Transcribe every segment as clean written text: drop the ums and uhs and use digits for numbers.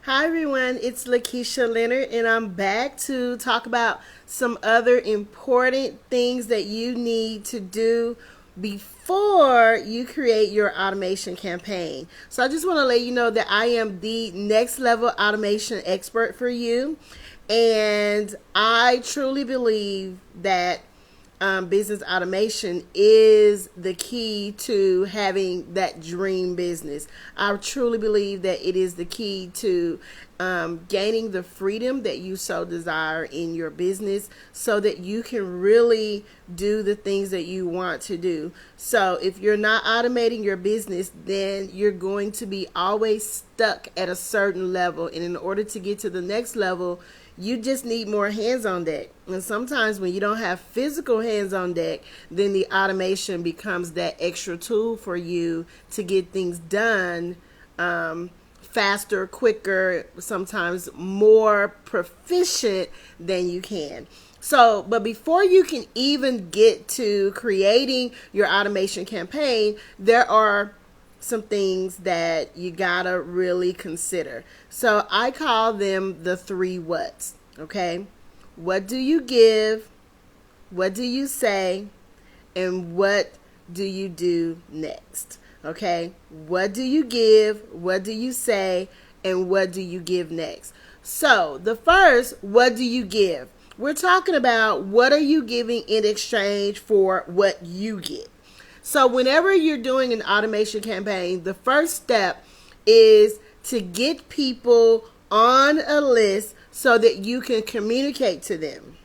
Hi everyone, it's Lakeysha Leonard, and I'm back to talk about some other important things that you need to do before you create your automation campaign. So I just want to let you know that I am the next level automation expert for you, and I truly believe that business automation is the key to having that dream business. I truly believe that it is the key to gaining the freedom that you so desire in your business so that you can really do the things that you want to do. So if you're not automating your business, then you're going to be always stuck at a certain level. And in order to get to the next level, you just need more hands on deck. And sometimes when you don't have physical hands on deck, then the automation becomes that extra tool for you to get things done faster, quicker, sometimes more proficient than you can. So, but before you can even get to creating your automation campaign, there are some things that you gotta really consider. So I call them the 3 whats. Okay, what do you give, what do you say, and what do you do next? Okay, what do you give, what do you say, and what do you give next? So the first, what do you give? We're talking about what are you giving in exchange for what you get. So whenever you're doing an automation campaign, the first step is to get people on a list so that you can communicate to them,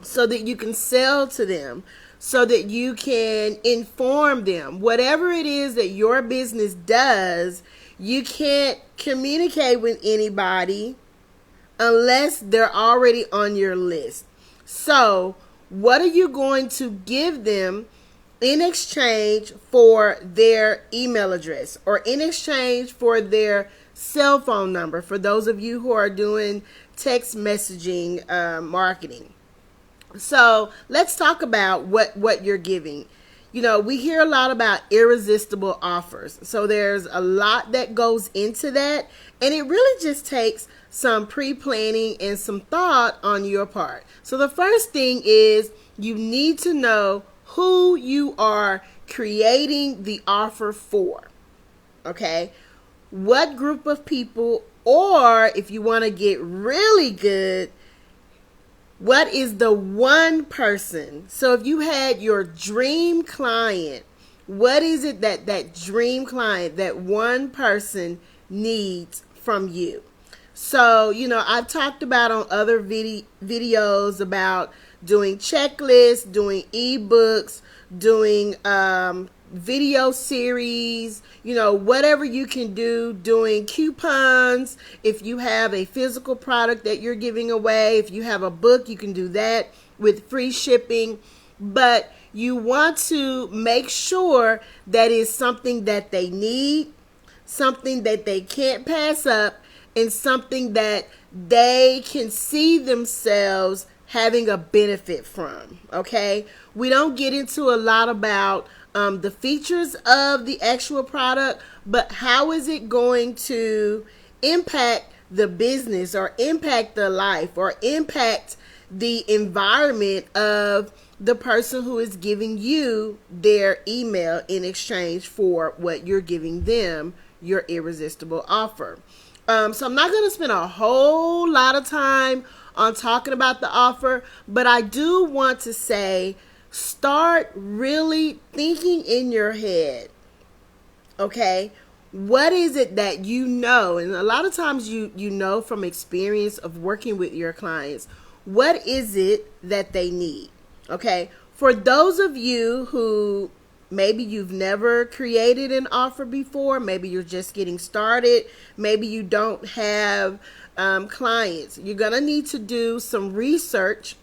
so that you can sell to them, so that you can inform them. Whatever it is that your business does, you can't communicate with anybody unless they're already on your list. So what are you going to give them in exchange for their email address or in exchange for their cell phone number, for those of you who are doing text messaging marketing? So let's talk about what you're giving. You know, we hear a lot about irresistible offers. So there's a lot that goes into that, and it really just takes some pre-planning and some thought on your part. So the first thing is you need to know who you are creating the offer for. Okay? What group of people, or if you want to get really good, what is the one person? So if you had your dream client, what is it that dream client, that one person needs from you? So, you know, I've talked about on other videos about doing checklists, doing ebooks, doing video series, you know, whatever you can do, doing coupons. If you have a physical product that you're giving away, if you have a book, you can do that with free shipping. But you want to make sure that it's something that they need, something that they can't pass up, and something that they can see themselves having a benefit from. Okay, we don't get into a lot about the features of the actual product, but how is it going to impact the business or impact the life or impact the environment of the person who is giving you their email in exchange for what you're giving them, your irresistible offer. So I'm not going to spend a whole lot of time on talking about the offer, but I do want to say, start really thinking in your head, okay? What is it that you know? And a lot of times you know from experience of working with your clients, what is it that they need, okay? For those of you who maybe you've never created an offer before, maybe you're just getting started, maybe you don't have clients, you're going to need to do some research.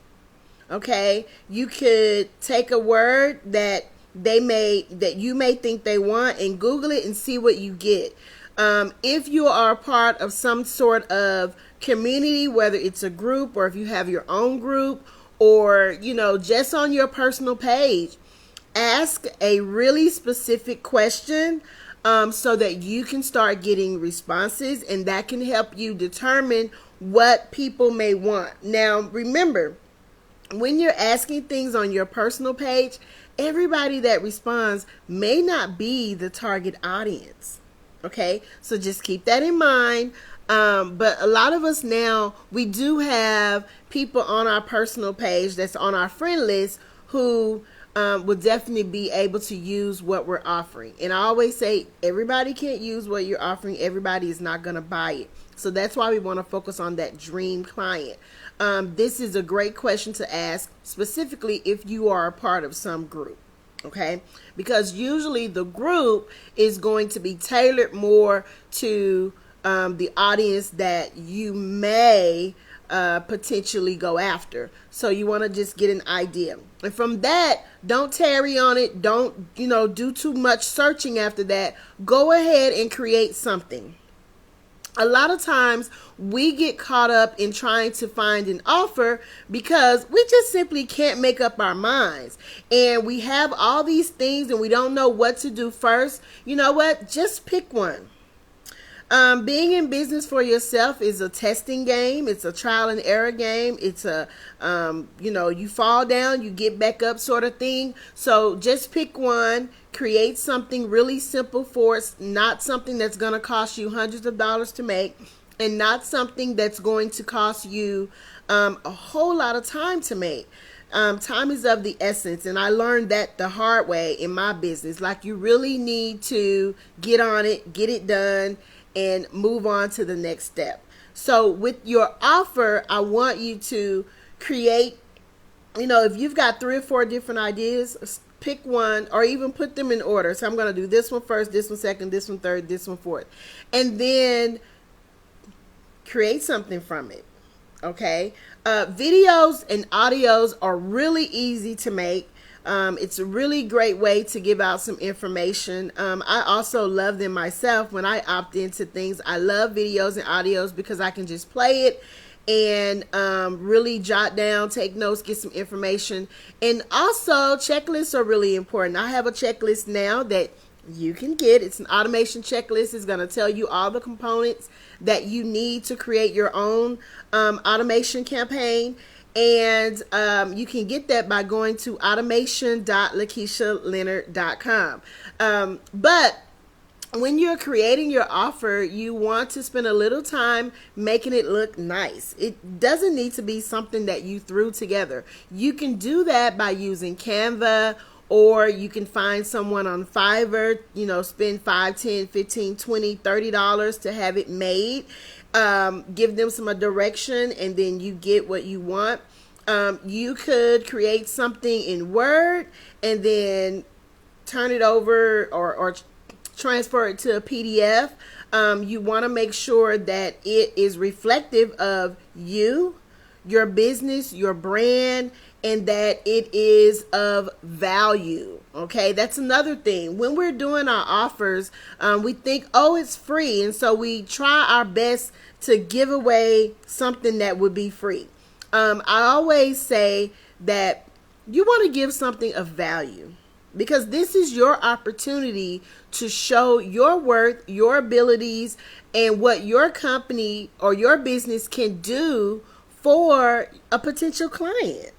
Okay, you could take a word that you may think they want and Google it and see what you get. If you are a part of some sort of community, whether it's a group or if you have your own group, or you know, just on your personal page, ask a really specific question so that you can start getting responses, and that can help you determine what people may want. Now, remember, when you're asking things on your personal page, everybody that responds may not be the target audience. Okay, so just keep that in mind. But a lot of us now, we do have people on our personal page that's on our friend list who will definitely be able to use what we're offering. And I always say, everybody can't use what you're offering. Everybody is not going to buy it. So that's why we want to focus on that dream client. This is a great question to ask, specifically if you are a part of some group. Okay, because usually the group is going to be tailored more to the audience that you may potentially go after. So you want to just get an idea. And from that, don't tarry on it. Don't, do too much searching after that. Go ahead and create something. A lot of times we get caught up in trying to find an offer because we just simply can't make up our minds. And we have all these things and we don't know what to do first. You know what? Just pick one. Being in business for yourself is a testing game. It's a trial and error game. It's a, you fall down, you get back up sort of thing. So just pick one, create something really simple for it, not something that's going to cost you hundreds of dollars to make, and not something that's going to cost you a whole lot of time to make. Time is of the essence, and I learned that the hard way in my business. Like, you really need to get on it, get it done, and move on to the next step. So with your offer, I want you to create, if you've got 3 or 4 different ideas, pick one or even put them in order. So I'm going to do this one first, this one second, this one third, this one fourth. And then create something from it. Okay. Videos and audios are really easy to make. It's a really great way to give out some information. I also love them myself when I opt into things. I love videos and audios because I can just play it and really jot down, take notes, get some information. And also, checklists are really important. I have a checklist now that you can get. It's an automation checklist. It's going to tell you all the components that you need to create your own automation campaign. And you can get that by going to automation.lakeysha.leonard.com. But when you're creating your offer, you want to spend a little time making it look nice. It doesn't need to be something that you threw together. You can do that by using Canva, or you can find someone on Fiverr, spend $5, $10, $15, $20, $30 to have it made. Give them some direction, and then you get what you want. You could create something in Word and then turn it over or transfer it to a PDF. You want to make sure that it is reflective of you, your business, your brand, and that it is of value. Okay, that's another thing. When we're doing our offers, we think, it's free. And so we try our best to give away something that would be free. I always say that you want to give something of value, because this is your opportunity to show your worth, your abilities, and what your company or your business can do for a potential client.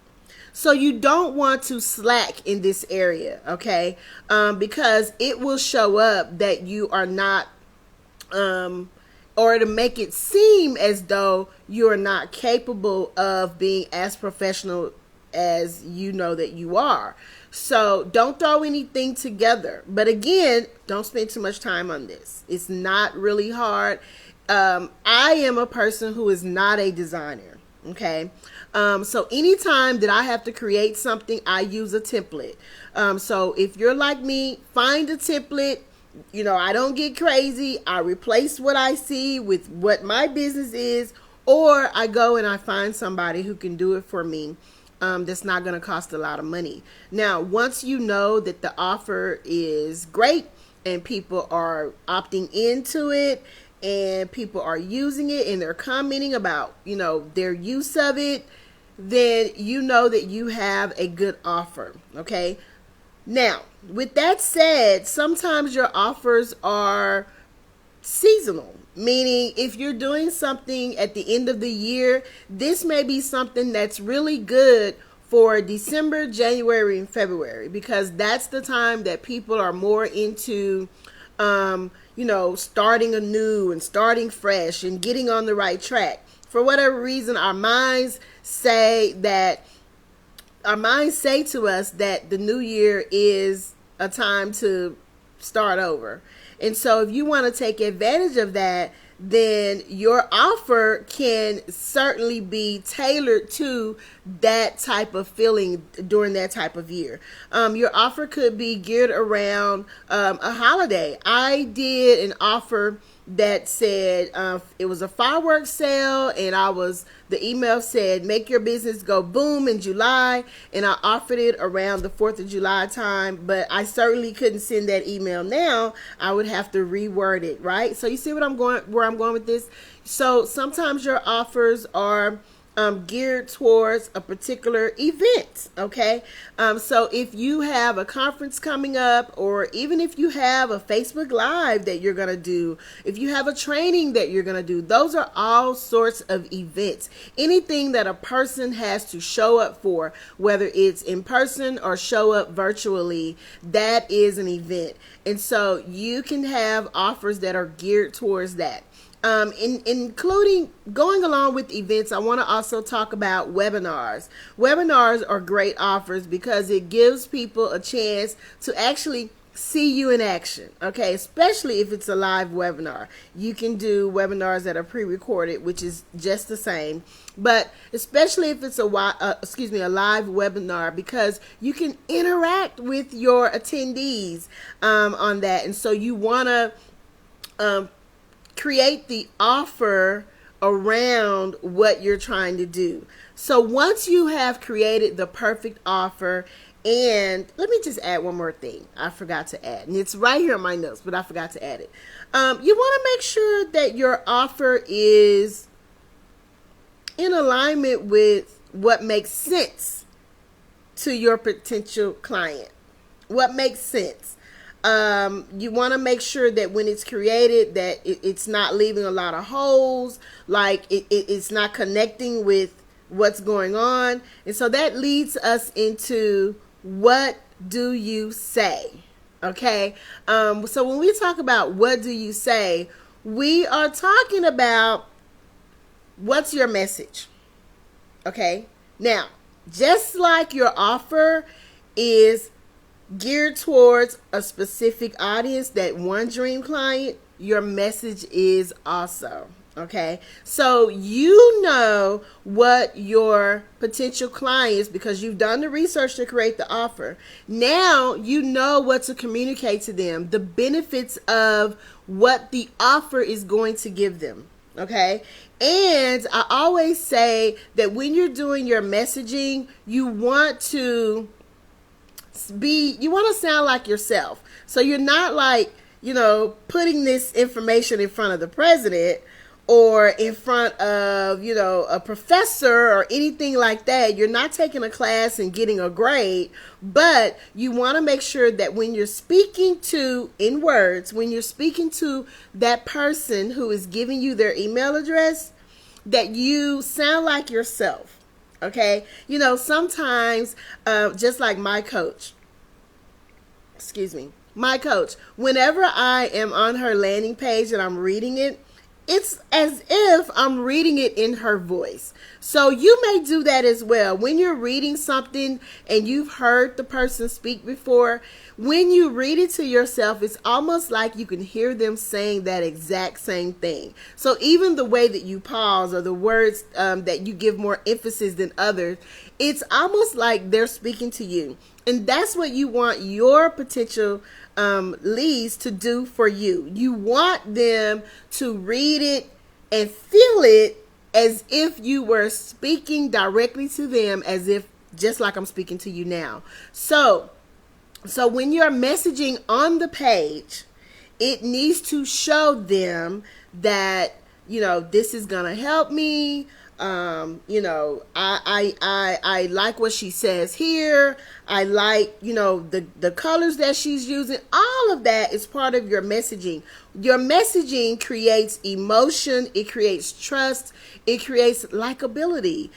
So you don't want to slack in this area, okay? Because it will show up that you are not, or to make it seem as though you're not capable of being as professional as you know that you are. So don't throw anything together. But again, don't spend too much time on this. It's not really hard. I am a person who is not a designer. Okay. So anytime that I have to create something, I use a template. So if you're like me, find a template. I don't get crazy. I replace what I see with what my business is, or I go and I find somebody who can do it for me. That's not going to cost a lot of money. Now, once you know that the offer is great and people are opting into it and people are using it and they're commenting about, their use of it, then you know that you have a good offer. Okay. Now, with that said, sometimes your offers are seasonal, meaning if you're doing something at the end of the year, this may be something that's really good for December, January, and February, because that's the time that people are more into starting anew and starting fresh and getting on the right track. For whatever reason, our minds say to us that the new year is a time to start over. And so if you want to take advantage of that, then your offer can certainly be tailored to that type of feeling during that type of year. Your offer could be geared around a holiday. I did an offer that said it was a fireworks sale, and the email said make your business go boom in July, and I offered it around the 4th of July time, but I certainly couldn't send that email now. I would have to reword it, right? So you see where I'm going with this? So sometimes your offers are geared towards a particular event, okay? So if you have a conference coming up, or even if you have a Facebook Live that you're going to do, if you have a training that you're going to do, those are all sorts of events. Anything that a person has to show up for, whether it's in person or show up virtually, that is an event. And so you can have offers that are geared towards that. Including going along with events, I want to also talk about webinars. Webinars are great offers because it gives people a chance to actually see you in action, okay? Especially if it's a live webinar. You can do webinars that are pre-recorded, which is just the same. But especially if it's a live webinar, because you can interact with your attendees on that. And so you want to create the offer around what you're trying to do. So once you have created the perfect offer, and let me just add one more thing I forgot to add, and it's right here in my notes, but I forgot to add it. You want to make sure that your offer is in alignment with what makes sense to your potential client. What makes sense? You want to make sure that when it's created that it's not leaving a lot of holes, like it's not connecting with what's going on. And so that leads us into, what do you say? Okay. So when we talk about what do you say, we are talking about what's your message. Okay. Now, just like your offer is geared towards a specific audience, that one dream client, your message is also, okay? So you know what your potential clients, because you've done the research to create the offer, now you know what to communicate to them, the benefits of what the offer is going to give them, okay? And I always say that when you're doing your messaging, you want to sound like yourself. So you're not like, putting this information in front of the president or in front of, a professor or anything like that. You're not taking a class and getting a grade, but you want to make sure that when you're speaking to, in words, when you're speaking to that person who is giving you their email address, that you sound like yourself. Okay. Sometimes, just like my coach, whenever I am on her landing page and I'm reading it, it's as if I'm reading it in her voice. So you may do that as well. When you're reading something and you've heard the person speak before, when you read it to yourself, it's almost like you can hear them saying that exact same thing. So even the way that you pause, or the words that you give more emphasis than others, it's almost like they're speaking to you. And that's what you want your potential leads to do for you. You want them to read it and feel it as if you were speaking directly to them, as if just like I'm speaking to you now. So when you're messaging on the page, it needs to show them that, this is going to help me. I like what she says here. I like, the colors that she's using. All of that is part of your messaging. Your messaging creates emotion. It creates trust. It creates likability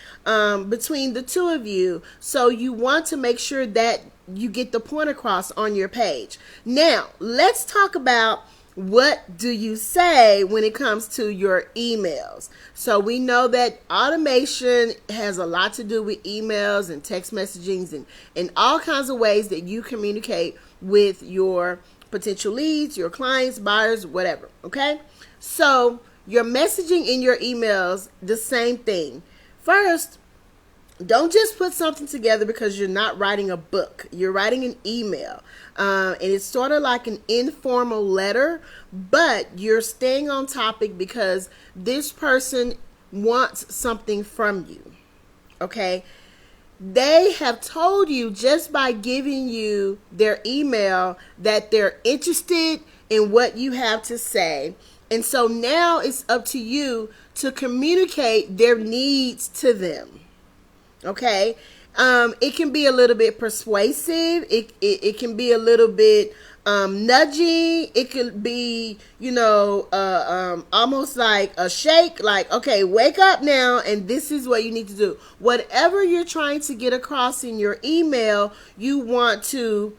between the two of you. So you want to make sure that you get the point across on your page. Now, let's talk about what do you say when it comes to your emails. So we know that automation has a lot to do with emails and text messaging and all kinds of ways that you communicate with your potential leads, your clients, buyers, whatever. Okay? So your messaging in your emails, the same thing. First, don't just put something together because you're not writing a book. You're writing an email. And it's sort of like an informal letter, but you're staying on topic because this person wants something from you. Okay? They have told you just by giving you their email that they're interested in what you have to say. And so now it's up to you to communicate their needs to them. Okay, it can be a little bit persuasive. It can be a little bit nudging. It could be, almost like a shake. Like, okay, wake up now, and this is what you need to do. Whatever you're trying to get across in your email, you want to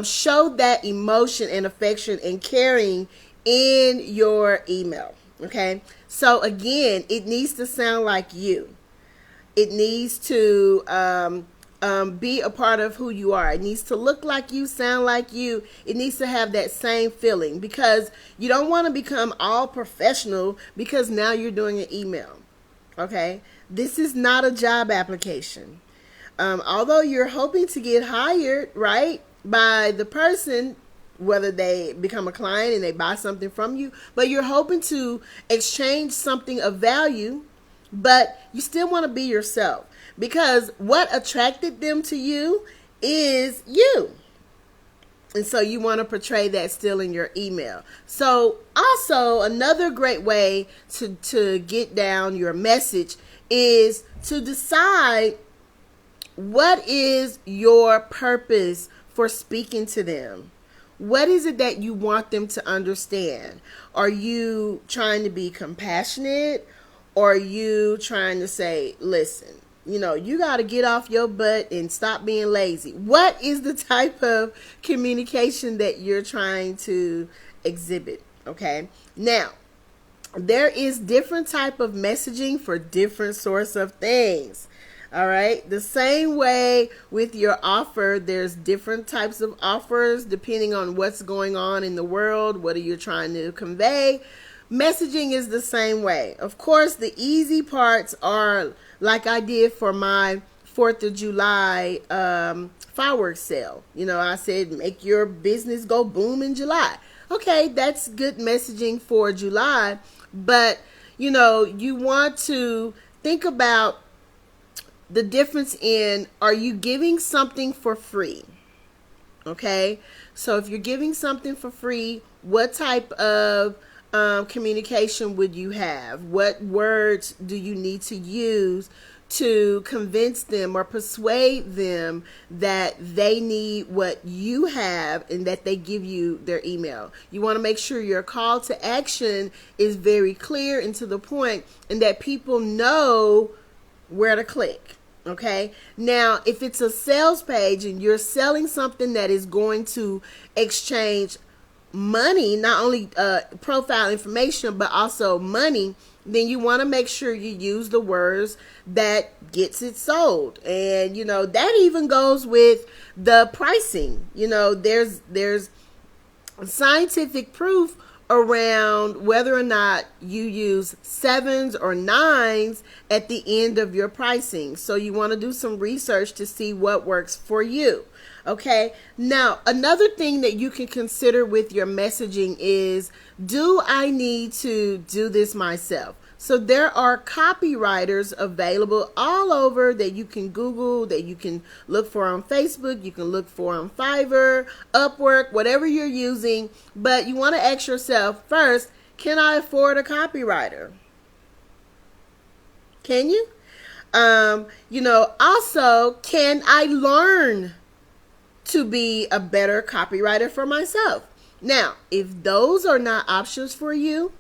show that emotion and affection and caring in your email. Okay, so again, it needs to sound like you. It needs to be a part of who you are. It needs to look like you, sound like you. It needs to have that same feeling, because you don't want to become all professional because now you're doing an email. Okay? This is not a job application. Although you're hoping to get hired, right, by the person, whether they become a client and they buy something from you, but you're hoping to exchange something of value. But you still want to be yourself, because what attracted them to you is you. And so you want to portray that still in your email. So also another great way to get down your message is to decide what is your purpose for speaking to them. What is it that you want them to understand? Are you trying to be compassionate? Or are you trying to say, listen, you got to get off your butt and stop being lazy? What is the type of communication that you're trying to exhibit? Okay. Now, there is different type of messaging for different sorts of things. All right. The same way with your offer, there's different types of offers depending on what's going on in the world. What are you trying to convey? Messaging is the same way. Of course, the easy parts are like I did for my 4th of July fireworks sale. I said, make your business go boom in July. Okay, that's good messaging for July. But, you want to think about the difference in, are you giving something for free? Okay, so if you're giving something for free, what type of communication would you have? What words do you need to use to convince them or persuade them that they need what you have and that they give you their email? You want to make sure your call to action is very clear and to the point, and that people know where to click. Okay. Now, if it's a sales page and you're selling something that is going to exchange money, not only profile information, but also money, then you want to make sure you use the words that gets it sold. And, that even goes with the pricing. There's scientific proof around whether or not you use 7s or 9s at the end of your pricing. So you want to do some research to see what works for you. Okay. Now, another thing that you can consider with your messaging is, do I need to do this myself? So there are copywriters available all over that you can Google, that you can look for on Facebook, you can look for on Fiverr, Upwork, whatever you're using. But you want to ask yourself first, can I afford a copywriter? Can you? Also, can I learn to be a better copywriter for myself? Now, if those are not options for you,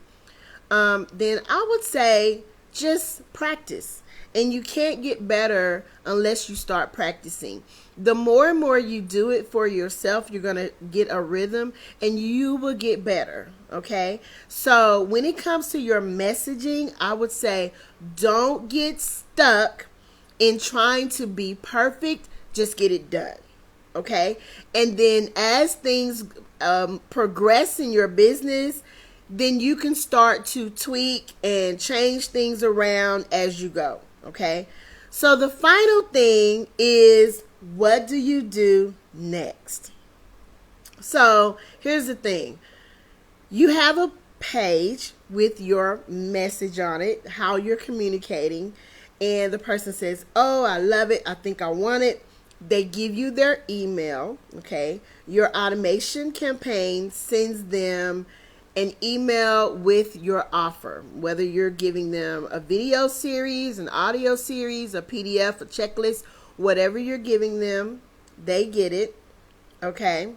then I would say just practice. And you can't get better unless you start practicing. The more and more you do it for yourself, you're going to get a rhythm and you will get better. Okay. So when it comes to your messaging, I would say don't get stuck in trying to be perfect. Just get it done. Okay. And then as things progress in your business, then you can start to tweak and change things around as you go. Okay. So the final thing is, what do you do next? So here's the thing. You have a page with your message on it, how you're communicating, and the person says, oh, I love it. I think I want it. They give you their email. Okay. Your automation campaign sends them an email with your offer, whether you're giving them a video series, an audio series, a PDF, a checklist, whatever you're giving them, they get it. Okay.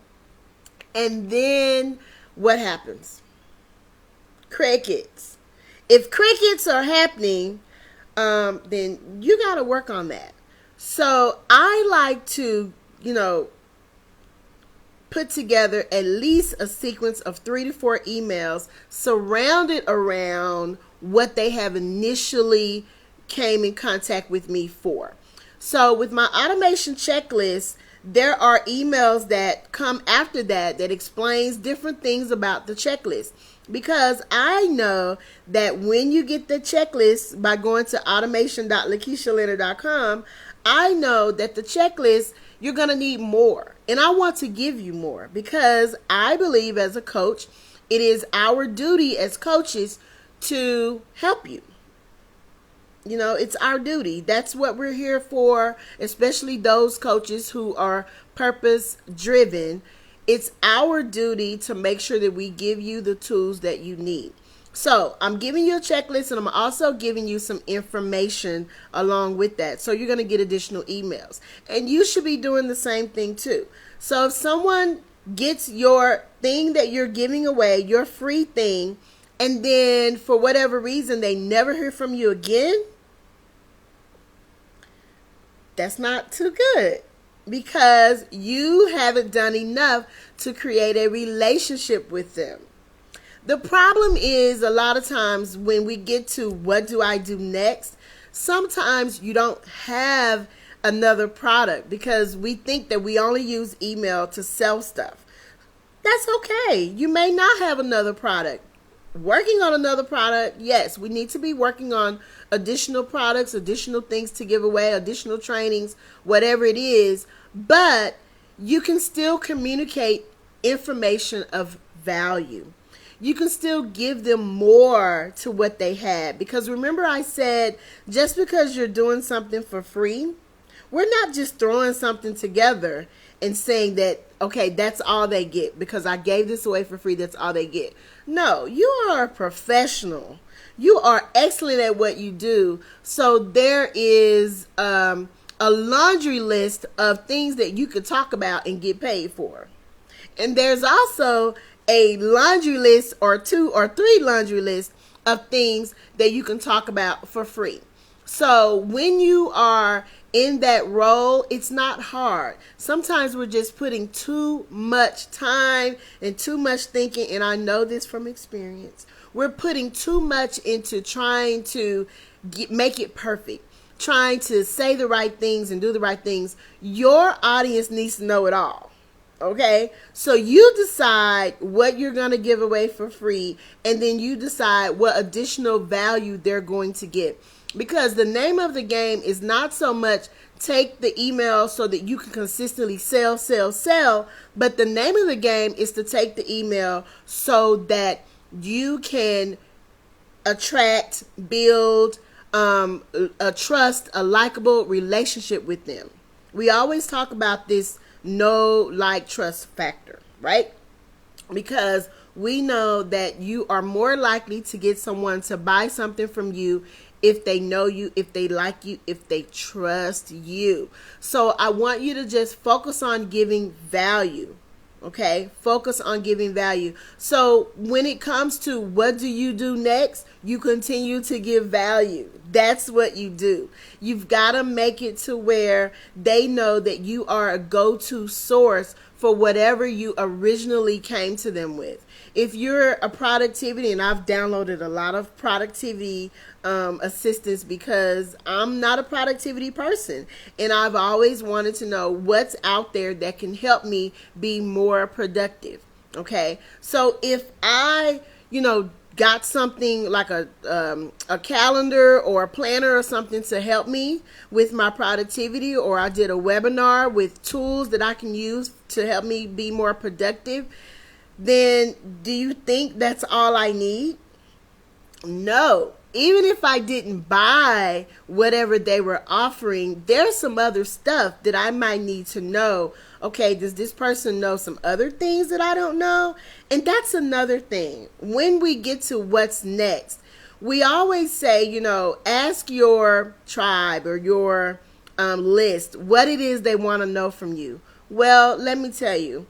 And then what happens? Crickets. If crickets are happening, then you got to work on that. So I like to, put together at least a sequence of 3 to 4 emails surrounded around what they have initially came in contact with me for. So with my automation checklist, there are emails that come after that explains different things about the checklist. Because I know that when you get the checklist by going to automation.lakeyshalenter.com, I know that the checklist, you're going to need more. And I want to give you more because I believe as a coach, it is our duty as coaches to help you. It's our duty. That's what we're here for, especially those coaches who are purpose driven. It's our duty to make sure that we give you the tools that you need. So I'm giving you a checklist and I'm also giving you some information along with that. So you're going to get additional emails and you should be doing the same thing too. So if someone gets your thing that you're giving away, your free thing, and then for whatever reason, they never hear from you again, that's not too good because you haven't done enough to create a relationship with them. The problem is a lot of times when we get to what do I do next, sometimes you don't have another product because we think that we only use email to sell stuff. That's okay. You may not have another product. Working on another product, yes, we need to be working on additional products, additional things to give away, additional trainings, whatever it is, but you can still communicate information of value. You can still give them more to what they had. Because remember I said, just because you're doing something for free, we're not just throwing something together and saying that, okay, that's all they get. Because I gave this away for free, that's all they get. No, you are a professional. You are excellent at what you do. So there is a laundry list of things that you could talk about and get paid for. And there's also a laundry list or 2 or 3 laundry lists of things that you can talk about for free. So when you are in that role, it's not hard. Sometimes we're just putting too much time and too much thinking, and I know this from experience. We're putting too much into trying to make it perfect, trying to say the right things and do the right things. Your audience needs to know it all. Okay, so you decide what you're going to give away for free, and then you decide what additional value they're going to get. Because the name of the game is not so much take the email so that you can consistently sell, but the name of the game is to take the email so that you can attract, build a trust, a likable relationship with them. We always talk about this know, like, trust factor, right? Because we know that you are more likely to get someone to buy something from you if they know you, if they like you, if they trust you. So I want you to just focus on giving value. Okay, focus on giving value. So when it comes to what do you do next, you continue to give value. That's what you do. You've got to make it to where they know that you are a go-to source for whatever you originally came to them with. If you're a productivity, and I've downloaded a lot of productivity assistance because I'm not a productivity person, and I've always wanted to know what's out there that can help me be more productive. Okay, so if I, got something like a calendar or a planner or something to help me with my productivity, or I did a webinar with tools that I can use to help me be more productive, then do you think that's all I need? No. Even if I didn't buy whatever they were offering, there's some other stuff that I might need to know. Okay, does this person know some other things that I don't know? And that's another thing. When we get to what's next, we always say, ask your tribe or your list what it is they want to know from you. Well, let me tell you,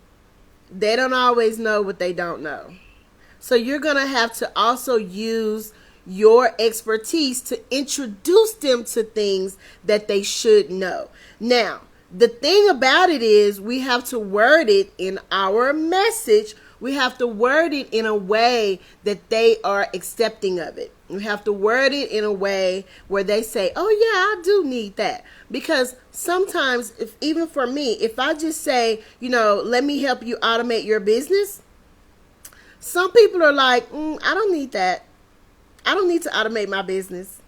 they don't always know what they don't know. So you're going to have to also use your expertise to introduce them to things that they should know. Now, the thing about it is we have to word it in our message. We have to word it in a way that they are accepting of it. We have to word it in a way where they say, oh yeah, I do need that. Because sometimes, even for me, if I just say, let me help you automate your business, some people are like, I don't need that. I don't need to automate my business.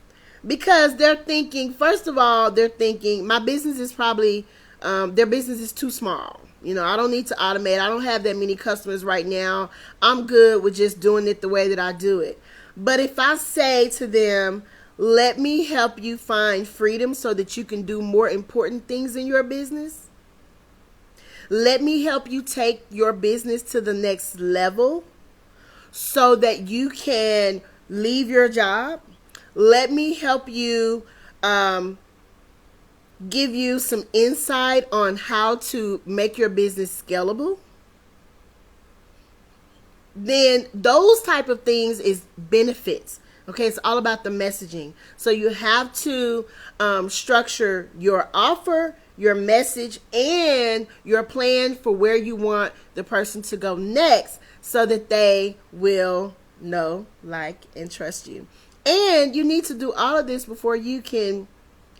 Because they're thinking, first of all, my business is probably, their business is too small. I don't need to automate. I don't have that many customers right now. I'm good with just doing it the way that I do it. But if I say to them, let me help you find freedom so that you can do more important things in your business. Let me help you take your business to the next level so that you can leave your job. Let me help you give you some insight on how to make your business scalable. Then those type of things is benefits. Okay, it's all about the messaging. So you have to structure your offer, your message, and your plan for where you want the person to go next so that they will know, like, and trust you. And you need to do all of this before you can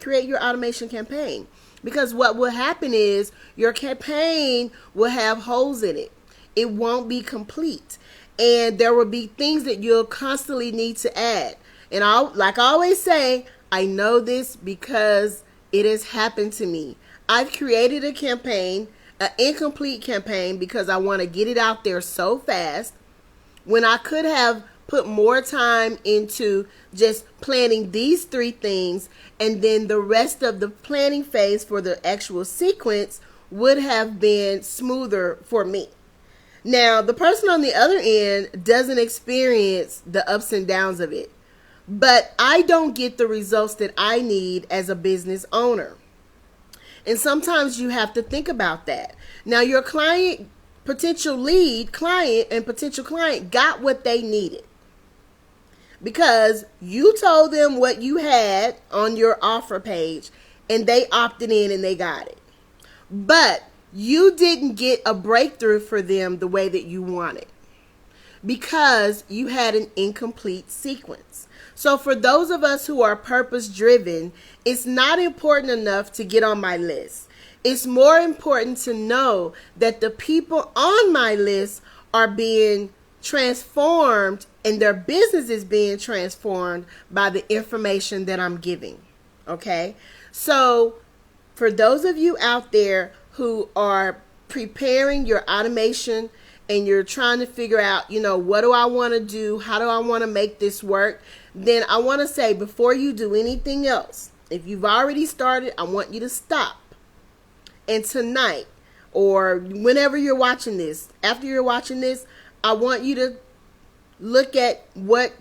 create your automation campaign. Because what will happen is your campaign will have holes in it. It won't be complete. And there will be things that you'll constantly need to add. And like I always say, I know this because it has happened to me. I've created a campaign, an incomplete campaign, because I want to get it out there so fast when I could have put more time into just planning these 3 things, and then the rest of the planning phase for the actual sequence would have been smoother for me. Now, the person on the other end doesn't experience the ups and downs of it, but I don't get the results that I need as a business owner. And sometimes you have to think about that. Now, your client, potential lead client and potential client got what they needed because you told them what you had on your offer page and they opted in and they got it. But you didn't get a breakthrough for them the way that you wanted because you had an incomplete sequence. So for those of us who are purpose driven, it's not important enough to get on my list. It's more important to know that the people on my list are being transformed and their business is being transformed by the information that I'm giving. Okay? So for those of you out there who are preparing your automation and you're trying to figure out, what do I want to do? How do I want to make this work? Then I want to say, before you do anything else, if you've already started, I want you to stop. And tonight, or whenever you're watching this, after you're watching this, I want you to look at what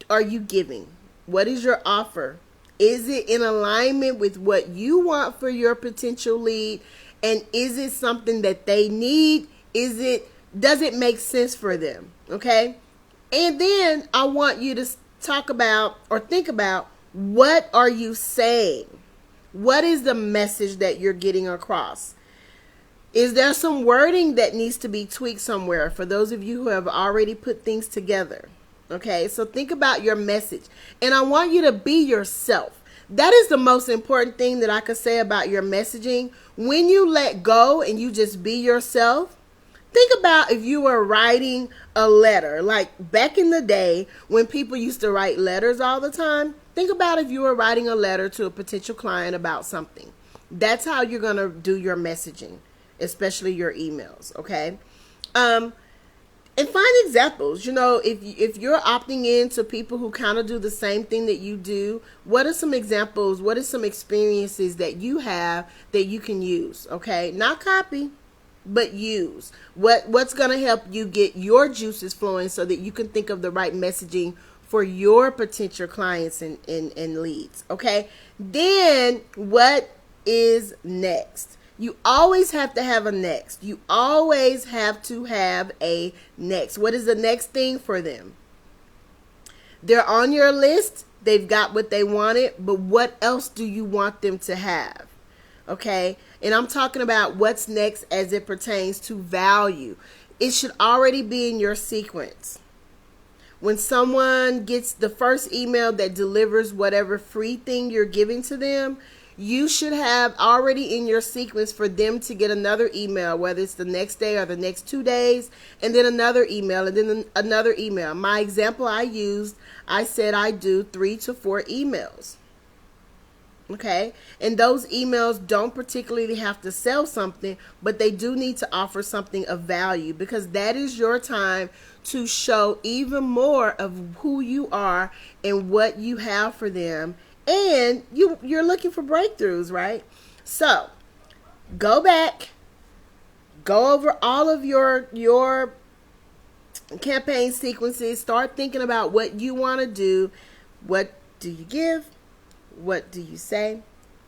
are you giving? What is your offer? Is it in alignment with what you want for your potential lead? And is it something that they need? Does it make sense for them? Okay. And then I want you to talk about or think about, what are you saying? What is the message that you're getting across? Is there some wording that needs to be tweaked somewhere for those of you who have already put things together? Okay, so think about your message. And I want you to be yourself. That is the most important thing that I could say about your messaging. When you let go and you just be yourself, think about if you were writing a letter, like back in the day when people used to write letters all the time. Think about if you were writing a letter to a potential client about something. That's how you're going to do your messaging, especially your emails, okay? And find examples. You know, if you're opting in to people who kind of do the same thing that you do, what are some examples? What are some experiences that you have that you can use, okay? Not copy, but use. What's going to help you get your juices flowing so that you can think of the right messaging for your potential clients and leads, okay? Then what is next? You always have to have a next. You always have to have a next. What is the next thing for them? They're on your list. They've got what they wanted, but what else do you want them to have? Okay? And I'm talking about what's next as it pertains to value. It should already be in your sequence. When someone gets the first email that delivers whatever free thing you're giving to them, you should have already in your sequence for them to get another email, whether it's the next day or the next 2 days, and then another email, and then another email. My example I used, I said I do 3 to 4 emails. Okay, and those emails don't particularly have to sell something, but they do need to offer something of value, because that is your time to show even more of who you are and what you have for them. And you're looking for breakthroughs, right? So go back, go over all of your campaign sequences, start thinking about what you want to do. What do you give? What do you say?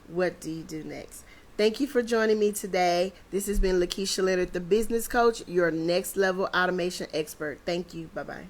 What do you do next? Thank you for joining me today. This has been Lakeysha Leonard, the business coach, your next level automation expert. Thank you. Bye-bye.